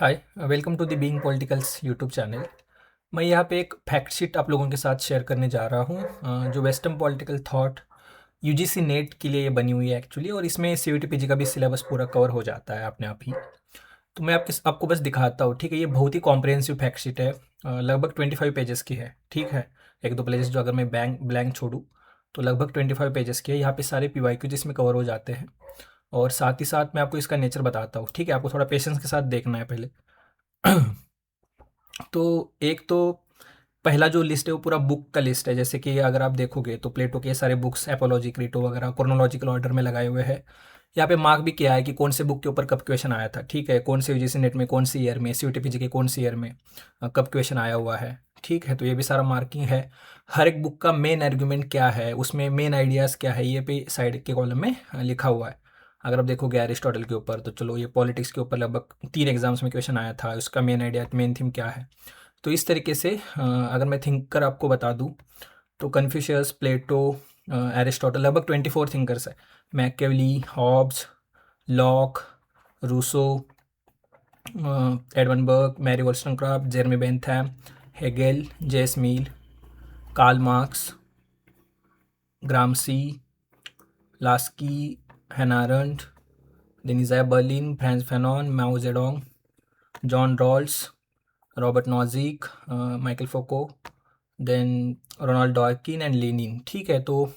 Hi, welcome to the being politicals YouTube channel. मैं यहाँ पे एक फैक्ट शीट आप लोगों के साथ शेयर करने जा रहा हूँ, जो western political thought UGC net के लिए ये बनी हुई है एक्चुअली। और इसमें सीयूटी पीजी का भी सिलेबस पूरा कवर हो जाता है अपने आप ही। तो मैं आपको बस दिखाता हूँ, ठीक है। ये बहुत ही कॉम्प्रिहेंसिव फैक्ट शीट है, लगभग 25 पेजेस की है, ठीक है। एक दो पेजेस जो अगर मैं ब्लैंक छोड़ूँ तो लगभग 25 पेजेस की है। यहाँ पे सारे पीवाईक्यू जिसमें कवर हो जाते हैं। और साथ ही साथ मैं आपको इसका नेचर बताता हूँ, ठीक है। आपको थोड़ा पेशेंस के साथ देखना है पहले। तो एक तो पहला जो लिस्ट है वो पूरा बुक का लिस्ट है। जैसे कि अगर आप देखोगे तो प्लेटो के सारे बुक्स एपोलॉजी क्रीटो वगैरह क्रोनोलॉजिकल ऑर्डर में लगाए हुए हैं। यहाँ पे मार्क भी किया है कि कौन से बुक के ऊपर कब क्वेश्चन आया था, ठीक है। कौन से यूजीसी नेट में कौन सी ईयर में, सीयूटीपीजी के कौन सी ईयर में कब क्वेश्चन आया हुआ है, ठीक है। तो ये भी सारा मार्किंग है। हर एक बुक का मेन आर्ग्यूमेंट क्या है, उसमें मेन आइडियाज़ क्या है, ये पे साइड के कॉलम में लिखा हुआ है। अगर आप देखोगे एरिस्टोटल के ऊपर, तो चलो ये पॉलिटिक्स के ऊपर लगभग 3 एग्जाम्स में क्वेश्चन आया था, उसका मेन आइडिया मेन थीम क्या है। तो इस तरीके से अगर मैं थिंकर आपको बता दूं तो कन्फ्यूशियस, प्लेटो, एरिस्टोटल, लगभग 24 थिंकर्स है। Machiavelli, Hobbes, Locke, Rousseau, Edmund Burke, Mary Wollstonecraft, Jeremy Bentham, Hegel, JS Mill, Karl Marx, Gramsci, Laski, Hannah Arendt, then Isaiah Berlin, Frantz Fanon, Mao Zedong, John Rawls, Robert Nozick, Michel Foucault, then Ronald Dworkin and Lenin, ठीक है। तो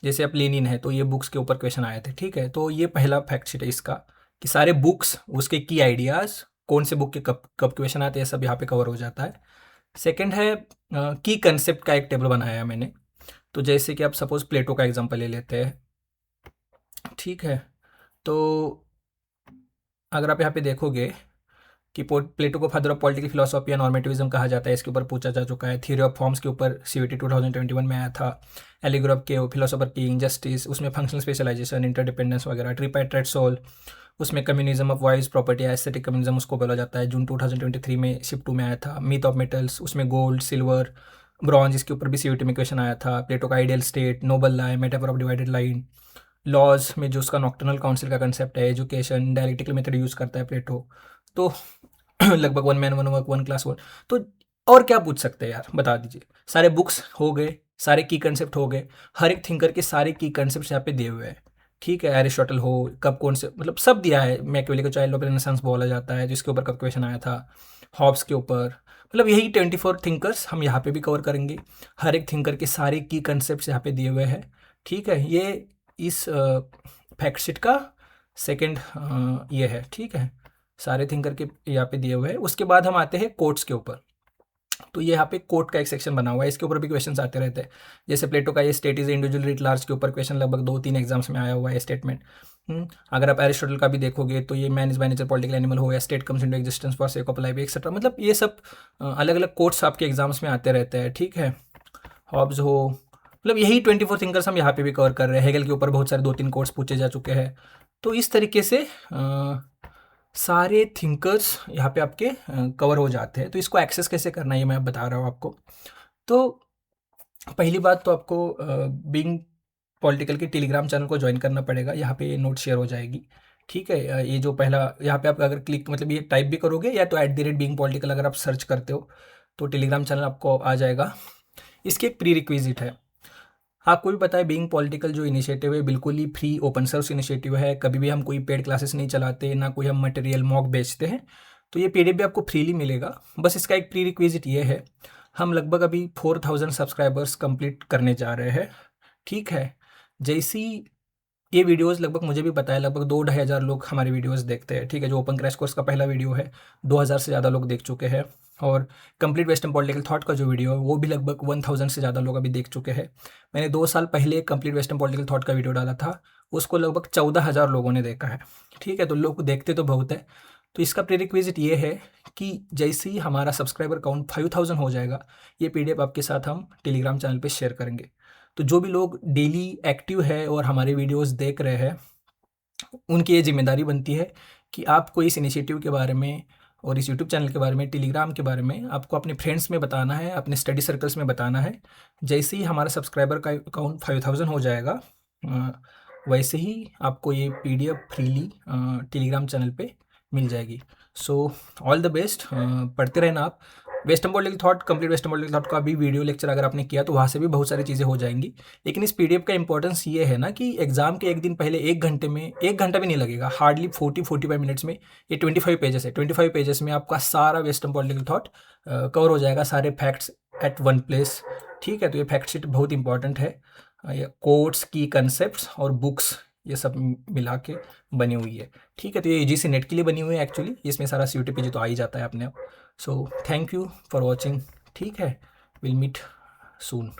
जैसे अब Lenin है तो ये books के ऊपर क्वेश्चन आए थे, ठीक है। तो ये पहला फैक्ट शीट है इसका कि सारे बुक्स, उसके की आइडियाज़, कौन से बुक के कब कब क्वेश्चन आते हैं, सब यहाँ पे कवर हो जाता है। सेकंड है की कंसेप्ट का एक टेबल बनाया है मैंने। तो जैसे कि आप सपोज प्लेटो का एग्जांपल ले लेते हैं, ठीक है। तो अगर आप यहाँ पे देखोगे कि प्लेटो को फादर ऑफ पॉलिटिकल फिलोसॉफी या नॉर्मेटिविज्म कहा जाता है, इसके ऊपर पूछा जा चुका है। थ्योरी ऑफ फॉर्म्स के ऊपर सीयूटी 2021 में आया था। एलिग्रोफ के फिलोसोफर की इंजस्टिस, उसमें फंक्शनल स्पेशलाइजेशन, इंटरडिपेंडेंस वगैरह। ट्रिपाइट्रेट सोल, उसमें communism of voice property, aesthetic communism उसको बोला जाता है, जून 2023 में शिफ्ट 2 में आया था। मीथ ऑफ मेटल्स, उसमें गोल्ड, सिल्वर, ब्रॉन्ज, इसके ऊपर भी सीयूटी में क्वेश्चन आया था। प्लेटो का ideal state, noble lie, metaphor of divided line. Laws में जो उसका नॉक्टर्नल काउंसिल का कंसेप्ट है। एजुकेशन, डायलेक्टिकल मेथड यूज़ करता है प्लेटो। तो लगभग one man one work one class one. तो और क्या पूछ सकते हैं यार, बता दीजिए। सारे बुक्स हो गए, सारे की कंसेप्ट हो गए, हर एक थिंकर के सारे की कंसेप्ट यहाँ पे दिए हुए हैं, ठीक है। एरिस्टोटल हो, कब कौन से, मतलब सब दिया है। मैकियावेली को चाइल्ड ऑफ रेनेसांस बोला जाता है, जिसके ऊपर कब क्वेश्चन आया था। हॉब्स के ऊपर, मतलब यही 24 थिंकर्स हम यहाँ पे भी कवर करेंगे। हर एक थिंकर के सारे की कंसेप्ट यहाँ पे दिए हुए हैं, ठीक है। ये इस फैक्ट शीट का सेकेंड ये है, ठीक है। सारे थिंकर के यहाँ पे दिए हुए हैं। उसके बाद हम आते हैं कोट्स के ऊपर। तो ये यहाँ पे कोट का एक सेक्शन बना हुआ है, इसके ऊपर भी क्वेश्चंस आते रहते हैं। जैसे प्लेटो का ये state is individual writ large के ऊपर क्वेश्चन लगभग 2-3 एग्जाम्स में आया हुआ है स्टेटमेंट। अगर आप एरिस्टोटल का भी देखोगे तो ये man is by nature political animal हो, या state comes into existence for sake of life etcetera. मतलब ये सब अलग अलग कोट्स आपके एग्जाम्स में आते रहते हैं, ठीक है। हॉब्स हो, मतलब यही 24 थिंकर्स हम यहाँ पे भी कवर कर रहे हैं। हेगल के ऊपर बहुत सारे 2-3 कोट्स पूछे जा चुके हैं। तो इस तरीके से सारे थिंकर्स यहाँ पे आपके कवर हो जाते हैं। तो इसको एक्सेस कैसे करना है ये मैं बता रहा हूँ आपको। तो पहली बात तो आपको बीइंग पॉलिटिकल के टेलीग्राम चैनल को ज्वाइन करना पड़ेगा। यहाँ पे नोट शेयर हो जाएगी, ठीक है। ये जो पहला यहाँ पे आप अगर क्लिक, मतलब ये टाइप भी करोगे या तो @बीइंग पॉलिटिकल अगर आप सर्च करते हो तो टेलीग्राम चैनल आपको आ जाएगा। इसकी एक प्री रिक्विजिट है। आपको भी पता है बीइंग पॉलिटिकल जो इनिशिएटिव है बिल्कुल ही फ्री ओपन सोर्स इनिशिएटिव है। कभी भी हम कोई पेड क्लासेस नहीं चलाते, ना कोई हम मटेरियल मॉक बेचते हैं। तो ये पीडीएफ भी आपको फ्रीली मिलेगा। बस इसका एक प्री रिक्विजिट ये है, हम लगभग अभी 4000 सब्सक्राइबर्स कंप्लीट करने जा रहे हैं, ठीक है। जैसी ये वीडियोस लगभग, मुझे भी पता है, लगभग 2-2,500 लोग हमारी वीडियोस देखते हैं, ठीक है। जो ओपन क्रैश कोर्स का पहला वीडियो है 2000 से ज़्यादा लोग देख चुके हैं। और कंप्लीट वेस्टर्न पॉलिटिकल थॉट का जो वीडियो है वो भी लगभग 1000 से ज़्यादा लोग अभी देख चुके हैं। मैंने 2 साल पहले कंप्लीट वेस्टर्न पॉलिटिकल थॉट का वीडियो डाला था, उसको लगभग 14,000 लोगों ने देखा है, ठीक है। तो लोग देखते तो बहुत है। तो इसका प्रीरिक्विजिट ये है कि जैसे ही हमारा सब्सक्राइबर काउंट 5000 हो जाएगा, ये पीडीएफ आपके साथ हम टेलीग्राम चैनल पे शेयर करेंगे। तो जो भी लोग डेली एक्टिव है और हमारे वीडियोस देख रहे हैं, उनकी ये जिम्मेदारी बनती है कि आपको इस इनिशिएटिव के बारे में और इस यूट्यूब चैनल के बारे में, टेलीग्राम के बारे में आपको अपने फ्रेंड्स में बताना है, अपने स्टडी सर्कल्स में बताना है। जैसे ही हमारा सब्सक्राइबर का अकाउंट 5000 हो जाएगा, वैसे ही आपको ये पीडीएफ फ्रीली टेलीग्राम चैनल पे मिल जाएगी। सो ऑल द बेस्ट, पढ़ते रहना आप। Western political thought, complete western political thought का भी वीडियो लेक्चर अगर आपने किया तो वहाँ से भी बहुत सारी चीज़ें हो जाएंगी। लेकिन इस पीडीएफ का इंपॉर्टेंस ये है ना कि एग्जाम के एक दिन पहले 1 घंटे में, 1 घंटा भी नहीं लगेगा, हार्डली 40-45 मिनट्स में ये 25 पेजेस है, 25 पेजेस में आपका सारा वेस्टर्न पॉलिटिकल थॉट कवर हो जाएगा, सारे फैक्ट्स एट वन प्लेस। ठीक है, तो ये फैक्ट शीट बहुत इंपॉर्टेंट है। ये कोट्स की कंसेप्ट और बुक्स ये सब मिला के बनी हुई है। ठीक है, तो ये यूजीसी नेट के लिए बनी हुई है एक्चुअली, इसमें सारा सीयूटी पेज तो आ ही जाता है अपने आप। So thank you for watching. ठीक है, विल मीट सून।